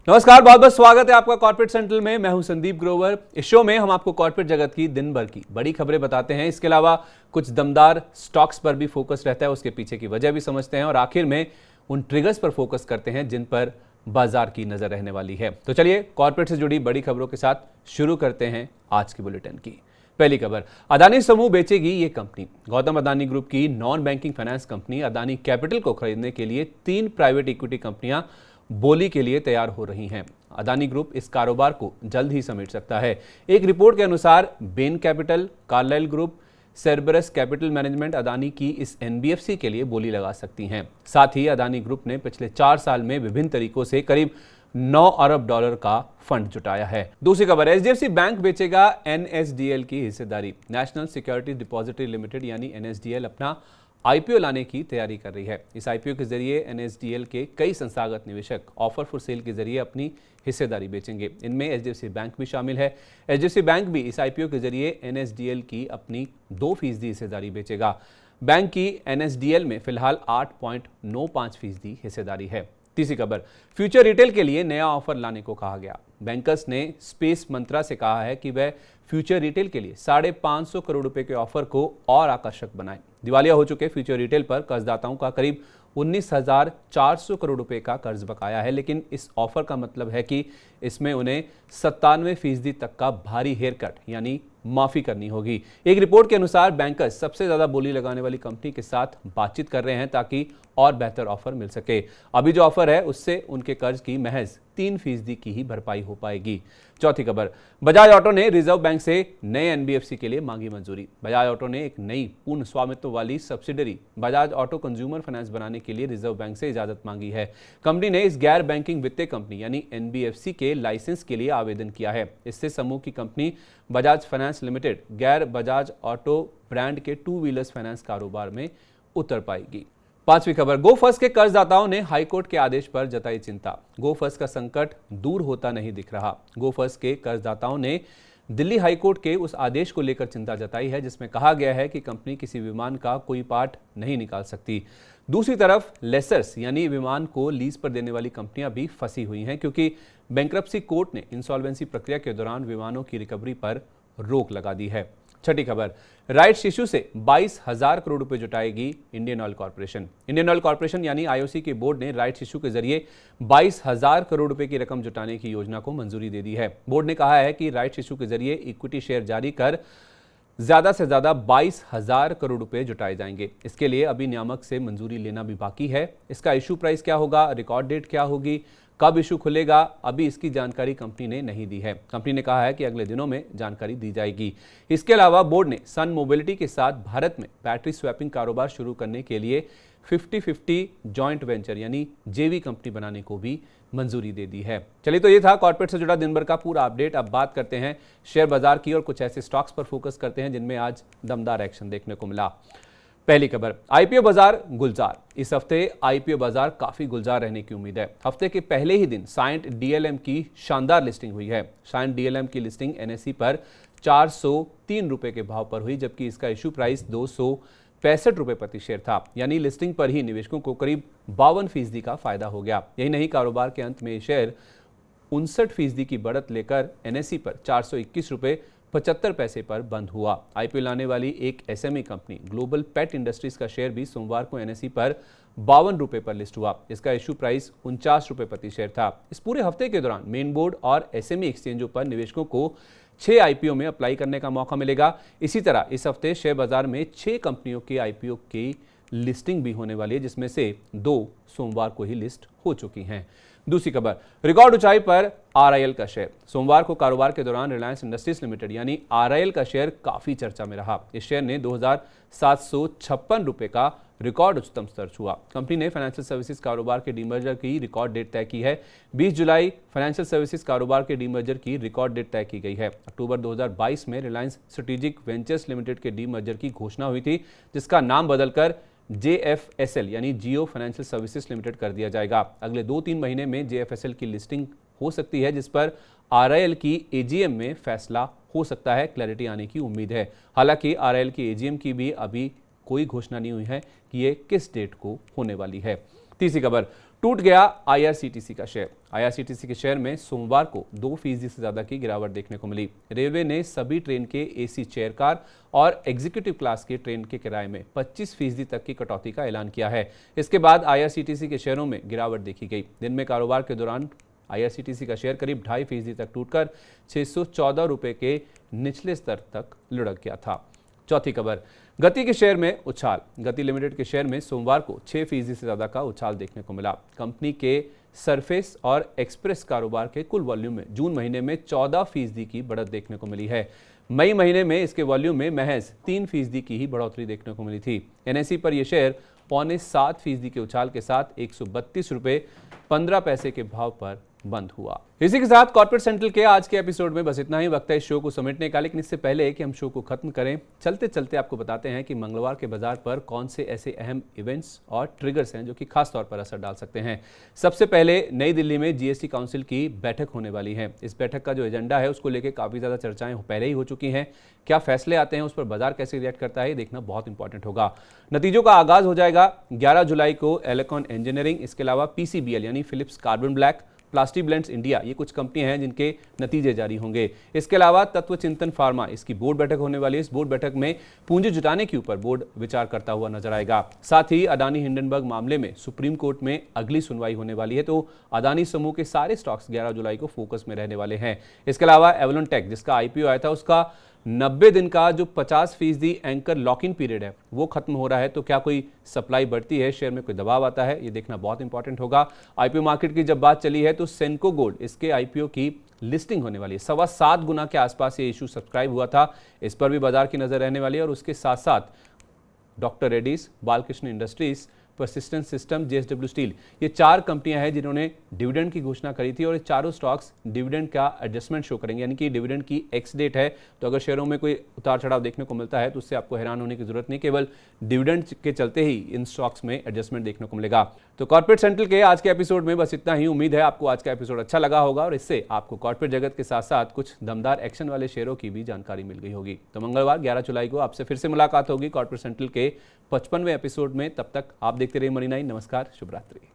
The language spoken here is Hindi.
नमस्कार, बहुत बहुत स्वागत है आपका कॉर्पोरेट सेंट्रल में। मैं हूं संदीप ग्रोवर। इस शो में हम आपको कॉर्पोरेट जगत की दिन भर की बड़ी खबरें बताते हैं। इसके अलावा कुछ दमदार स्टॉक्स पर भी फोकस रहता है, उसके पीछे की वजह भी समझते हैं और आखिर में उन ट्रिगर्स पर फोकस करते हैं जिन पर बाजार की नजर रहने वाली है। तो चलिए कॉर्पोरेट से जुड़ी बड़ी खबरों के साथ शुरू करते हैं आज की बुलेटिन की। पहली खबर, अदानी समूह बेचेगी ये कंपनी। गौतम अदानी ग्रुप की non banking finance company Adani capital को खरीदने के लिए 3 प्राइवेट इक्विटी कंपनियां बोली के लिए तैयार हो रही हैं। अदानी ग्रुप इस कारोबार को जल्द ही समेट सकता है। एक रिपोर्ट के अनुसार Bain Capital, Carlyle Group, Cerberus Capital Management Adani की इस एनबीएफसी के लिए बोली लगा सकती हैं। साथ ही अदानी ग्रुप ने पिछले 4 साल में विभिन्न तरीकों से करीब 9 अरब डॉलर का फंड जुटाया है। दूसरी खबर, एचडीएफसी बैंक बेचेगा एनएसडीएल की हिस्सेदारी। नेशनल सिक्योरिटी डिपॉजिटरी लिमिटेड यानी एनएसडीएल अपना आईपीओ लाने की तैयारी कर रही है। इस आईपीओ के जरिए एनएसडीएल के कई संस्थागत निवेशक ऑफर फॉर सेल के जरिए अपनी हिस्सेदारी बेचेंगे। इनमें एचडीएफसी बैंक भी शामिल है। एचडीएफसी बैंक भी इस आईपीओ के जरिए एनएसडीएल की अपनी 2% हिस्सेदारी बेचेगा। बैंक की एनएसडीएल में फिलहाल 8.95% हिस्सेदारी है। तीसरी खबर, फ्यूचर रिटेल के लिए नया ऑफर लाने को कहा गया। बैंकर्स ने स्पेस मंत्रा से कहा है कि वह फ्यूचर रिटेल के लिए 550 करोड़ रुपए के ऑफर को और आकर्षक बनाए। दिवालिया हो चुके फ्यूचर रिटेल पर कर्जदाताओं का करीब 19,400 करोड़ रुपए का कर्ज बकाया है, लेकिन इस ऑफर का मतलब है कि इसमें उन्हें 97% तक का भारी हेयर कट यानी माफी करनी होगी। एक रिपोर्ट के अनुसार बैंकर्स सबसे ज्यादा बोली लगाने वाली कंपनी के साथ बातचीत कर रहे हैं ताकि और बेहतर ऑफर मिल सके। अभी जो ऑफर है उससे उनके कर्ज की महज 3% की ही भरपाई हो पाएगी। चौथी खबर, बजाज ऑटो ने रिजर्व बैंक से नए एनबीएफसी के लिए मांगी मंजूरी। बजाज ऑटो ने एक नई पूर्ण स्वामित्व वाली subsidiary Bajaj auto consumer finance बनाने के लिए रिजर्व बैंक से इजाजत मांगी है। कंपनी ने इस गैर बैंकिंग वित्तीय कंपनी यानी एनबीएफसी के लाइसेंस के लिए आवेदन किया है। इससे समूह की कंपनी बजाज फाइनेंस लिमिटेड गैर बजाज ऑटो ब्रांड के 2 व्हीलर्स फाइनेंस कारोबार में उतर पाएगी। पांचवी खबर, गो फर्स्ट के कर्जदाताओं ने हाईकोर्ट के आदेश पर जताई चिंता। गो फर्स्ट का संकट दूर होता नहीं दिख रहा। गो फर्स्ट के कर्जदाताओं ने दिल्ली हाईकोर्ट के उस आदेश को लेकर चिंता जताई है जिसमें कहा गया है कि कंपनी किसी विमान का कोई पार्ट नहीं निकाल सकती। दूसरी तरफ लेसर्स यानी विमान को लीज पर देने वाली कंपनियां भी फंसी हुई हैं क्योंकि बैंक्रप्सी कोर्ट ने इंसॉल्वेंसी प्रक्रिया के दौरान विमानों की रिकवरी पर रोक लगा दी है। छठी खबर, राइट्स इश्यू से 22,000 करोड़ रुपए जुटाएगी Indian Oil Corporation. Indian Oil Corporation यानी आईओसी के बोर्ड ने राइट्स इश्यू के जरिए 22,000 करोड़ रुपए की रकम जुटाने की योजना को मंजूरी दे दी है। बोर्ड ने कहा है कि राइट्स इश्यू के जरिए इक्विटी शेयर जारी कर ज्यादा से ज्यादा 22,000 करोड़ रुपए जुटाए जाएंगे। इसके लिए अभी नियामक से मंजूरी लेना भी बाकी है। इसका इशू प्राइस क्या होगा, रिकॉर्ड डेट क्या होगी, कब इशू खुलेगा, अभी इसकी जानकारी कंपनी ने नहीं दी है। कंपनी ने कहा है कि अगले दिनों में जानकारी दी जाएगी। इसके अलावा बोर्ड ने सन मोबिलिटी के साथ भारत में बैटरी स्वैपिंग कारोबार शुरू करने के लिए 50-50 जॉइंट वेंचर यानी जेवी कंपनी बनाने को भी मंजूरी दे दी है। चलिए, तो ये था कॉर्पोरेट से जुड़ा दिन भर का पूरा अपडेट। अब बात करते हैं शेयर बाजार की और कुछ ऐसे स्टॉक्स पर फोकस करते हैं जिनमें आज दमदार एक्शन देखने को मिला। पहली खबर, आईपीओ बाजार गुलजार। इस हफ्ते आईपीओ बाजार काफी गुलजार रहने की उम्मीद है। हफ्ते के पहले ही दिन साइंट डीएलएम की शानदार लिस्टिंग हुई है। साइंट डीएलएम की लिस्टिंग एनएसई पर 403 रुपए के भाव पर हुई, जबकि इसका इशू प्राइस 265 रुपए प्रति शेयर था। यानी लिस्टिंग पर ही निवेशकों को करीब 52% का फायदा हो गया। यही नहीं, कारोबार के अंत में शेयर 59% की बढ़त लेकर एनएसई पर 421 रुपए 75 पैसे पर बंद हुआ। आईपीओ लाने वाली एक एसएमई कंपनी ग्लोबल पेट इंडस्ट्रीज का शेयर भी सोमवार को एनएसई पर 52 रुपए पर लिस्ट हुआ। इसका इशू प्राइस 49 रुपए प्रति शेयर था। इस पूरे हफ्ते के दौरान मेन बोर्ड और एसएमई एक्सचेंजों पर निवेशकों को 6 आईपीओ में अप्लाई करने का मौका मिलेगा। इसी तरह इस हफ्ते शेयर बाजार में 6 कंपनियों के आईपीओ की लिस्टिंग भी होने वाली है, जिसमें से 2 सोमवार को ही लिस्ट हो चुकी हैं। दूसरी खबर, रिकॉर्ड ऊंचाई पर आरआईएल का शेयर। सोमवार को कारोबार के दौरान रिलायंस इंडस्ट्रीज लिमिटेड यानी आरआईएल का शेयर काफी चर्चा में रहा। इस शेयर ने 2,756 रुपए का रिकॉर्ड उच्चतम स्तर छुआ। कंपनी ने फाइनेंशियल सर्विसेज कारोबार के डीमर्जर की रिकॉर्ड डेट तय की है। 20 जुलाई फाइनेंशियल सर्विसेज कारोबार के डीमर्जर की रिकॉर्ड डेट तय की गई है। अक्टूबर 2022 में रिलायंस स्ट्रेटेजिक वेंचर्स लिमिटेड के डीमर्जर की घोषणा हुई थी, जिसका नाम बदलकर जेएफएसएल यानी जियो फाइनेंशियल सर्विसेज लिमिटेड कर दिया जाएगा। अगले 2-3 महीने में जेएफएसएल की लिस्टिंग हो सकती है, जिस पर आरआईएल की एजीएम में फैसला हो सकता है। क्लैरिटी आने की उम्मीद है। हालांकि आरआईएल की एजीएम की भी अभी कोई घोषणा नहीं हुई है कि ये किस डेट को होने वाली है। तीसरी खबर, टूट गया आईआरसीटीसी का शेयर। आईआरसीटीसी के शेयर में सोमवार को 2% से ज्यादा की गिरावट देखने को मिली। रेलवे ने सभी ट्रेन के एसी चेयर कार और एग्जीक्यूटिव क्लास के ट्रेन के किराए में 25% तक की कटौती का ऐलान किया है। इसके बाद आईआरसीटीसी के शेयरों में गिरावट देखी गई। दिन में कारोबार के दौरान आईआरसीटीसी का शेयर करीब 2.5% तक टूटकर 614 रुपए के निचले स्तर तक लुढ़क गया था। चौथी खबर, गति के शेयर में उछाल। गति लिमिटेड के शेयर में सोमवार को 6% से ज्यादा का उछाल देखने को मिला। कंपनी के सरफेस और एक्सप्रेस कारोबार के कुल वॉल्यूम में जून महीने में 14% की बढ़त देखने को मिली है। मई महीने में इसके वॉल्यूम में महज 3% की ही बढ़ोतरी देखने को मिली थी। एनएसई पर यह शेयर 6.25% के उछाल के साथ 132 रुपए 15 पैसे के भाव पर बंद हुआ। इसी के साथ कॉर्पोरेट सेंट्रल के आज के एपिसोड में बस इतना ही। वक्त है इस शो को समेटने का, लेकिन इससे पहले कि हम शो को खत्म करें, चलते चलते आपको बताते हैं कि मंगलवार के बाजार पर कौन से ऐसे अहम इवेंट्स और ट्रिगर्स हैं जो कि खास तौर पर असर डाल सकते हैं। सबसे पहले नई दिल्ली में जीएसटी काउंसिल की बैठक होने वाली है। इस बैठक का जो एजेंडा है उसको लेकर काफी ज्यादा चर्चाएं पहले ही हो चुकी हैं। क्या फैसले आते हैं, उस पर बाजार कैसे रिएक्ट करता है, देखना बहुत इंपॉर्टेंट होगा। नतीजों का आगाज हो जाएगा 11 जुलाई को एलेकॉन इंजीनियरिंग, इसके अलावा पीसीबीएल यानी Phillips Carbon Black, Plastic Blends India, ये कुछ कंपनियां हैं जिनके नतीजे जारी होंगे। इसके अलावा तत्व चिंतन फार्मा, इसकी बोर्ड बैठक होने वाली है। इस बोर्ड बैठक में पूंजी जुटाने के ऊपर बोर्ड विचार करता हुआ नजर आएगा। साथ ही अडानी हिंडनबर्ग मामले में सुप्रीम कोर्ट में अगली सुनवाई होने वाली है, तो अडानी समूह के सारे स्टॉक्स 11 जुलाई को फोकस में रहने वाले हैं। इसके अलावा एवलॉन टेक, जिसका आईपीओ आया था, उसका 90 दिन का जो 50% एंकर लॉक इन पीरियड है वो खत्म हो रहा है। तो क्या कोई सप्लाई बढ़ती है, शेयर में कोई दबाव आता है, ये देखना बहुत इंपॉर्टेंट होगा। आईपीओ मार्केट की जब बात चली है तो सेनको गोल्ड, इसके आईपीओ की लिस्टिंग होने वाली है। 7.25 गुना के आसपास ये इशू सब्सक्राइब हुआ था। इस पर भी बाजार की नजर रहने वाली है। और उसके साथ साथ doctor Reddy's, Balkrishna industries, persistent system, JSW steel, ये 4 कंपनियां हैं जिन्होंने डिविडेंड की घोषणा करी थी। और ये चारों स्टॉक्स डिविडेंड का एडजस्टमेंट शो करेंगे, यानी कि डिविडेंड की एक्स डेट है। तो अगर शेयरों में कोई उतार चढ़ाव देखने को मिलता है तो उससे आपको हैरान होने की जरूरत नहीं, केवल डिविडेंड के चलते ही इन स्टॉक्स में एडजस्टमेंट देखने को मिलेगा। तो कॉर्पोरेट सेंट्रल के आज के एपिसोड में बस इतना ही। उम्मीद है आपको आज का एपिसोड अच्छा लगा होगा और इससे आपको कॉर्पोरेट जगत के साथ साथ कुछ दमदार एक्शन वाले शेयरों की भी जानकारी मिल गई होगी। तो मंगलवार 11 जुलाई को आपसे फिर से मुलाकात होगी कॉर्पोरेट सेंट्रल के 55वें एपिसोड में। तब तक आप देखते रहिए मनी 9। नमस्कार, शुभ रात्रि।